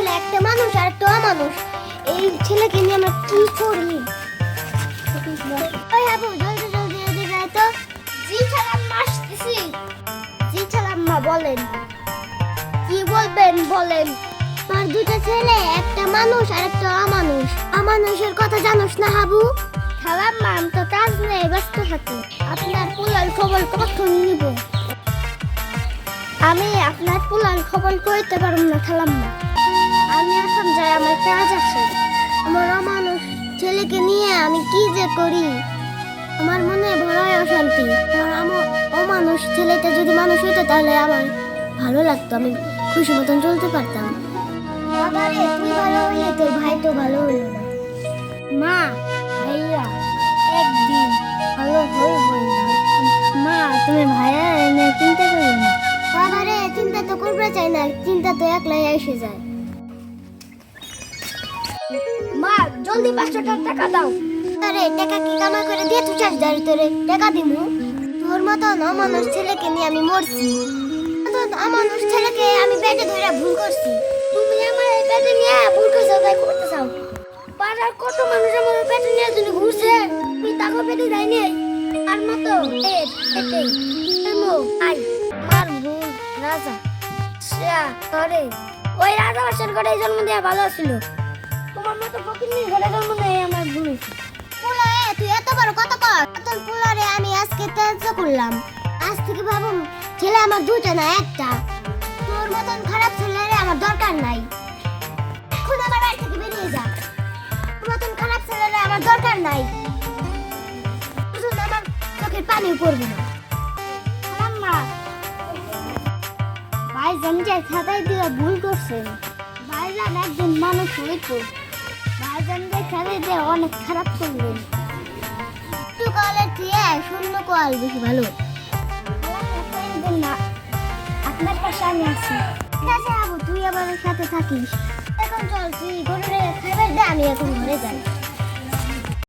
ছেলে একটা মানুষ আর একটা অমানুষ, এই ছেলেকে নিয়ে আমরা কি করি? ওই আপু জলদি জলদি এদিকে আয় তো। জি খালাম্মা আসতেছি। জি খালাম্মা বলেন। কি বলবেন বলেন। আমার দুটো ছেলে, একটা মানুষ আর একটা অমানুষ। অমানুষের কথা জানোস না হাবু? খালাম্মা আমি তো কাজ নেই, ব্যস্ত থাকি। আপনার পোলার খবর কখন নিব? আমি আপনার পোলার খবর কইতে পারব না খালাম্মা। আমি এখন যাই, আমার কাজ আছে। আমার অমানুষ ছেলেকে নিয়ে আমি কি যে করি, আমার মনে বড়ই অশান্তি। আমার অমানুষ ছেলেটা যদি মানুষ হইতো তাহলে আমার ভালো লাগতো, আমি খুশি মতন চলতে পারতাম। বাবারে তুই ভালো হইলে তোর ভাই তো ভালো হইল না। মা ভাইয়া একদিন ভালো হইবই না। মা তুমি ভাইয়া এনে চিন্তা করো না। বাবারে চিন্তা তো করবে চাই না, চিন্তা তো একলাই এসে যায়। মা জলদি 500 টাকা দাও। আরে টাকা কি কামাই করে দিয়ে তুই চাস দাঁড়ি তোরে টাকা দিমু? তোর মতন অমানুষ ছেলেকে নিয়ে আমি মরছি। অমানুষ ছেলেকে আমি পেটে ধরে ভুল করছি। তুমি আমার এই পেটে নিয়ে ভুল করছো, তাই করতে চাও? পাড়ার কত মানুষ আমার পেটে নিয়ে জন্য ঘুরছে, তুই তাকে পেটে যায়নি। আর মতো এটাই এমো আই মার ভুল রাজা শ্রেয়া করে ওই রাজা বাসার ঘরে জন্ম দেওয়া ভালো ছিল। তোমার মতো ফকিন্নির ঘরে জন্ম নেই আমার ভুল হয়েছে। পোলারে তুই এত বড় কথা কর। তোর পোলারে আমি আজকে ত্যায্য করলাম। আজ থেকে ভাবুন ছেলে আমার দুটো না একটা। তোর মতন খারাপ ছেলেরে আমার দরকার নাই। এখন আমার বাড়ি থেকে বেরিয়ে যা। তোর মতন খারাপ ছেলেরে আমার দরকার নাই। শুধু আমার চোখের পানি পড়বে না। আম্মা ভাইজান যে খাতায় দিয়ে ভুল করছেন। ভাইজান একজন মানুষ হইতো, ভাইজান যে খাতায় দিয়ে অনেক খারাপ করলেন। একটু কলের দিয়ে শূন্য কল বেশি ভালো। না আপনার পাশে আমি আছি। ঠিক আছে আবু তুই আমার সাথে থাকিস। এখন চল তুই ঘরে খাবার দে, আমি এখন ঘরে যাই।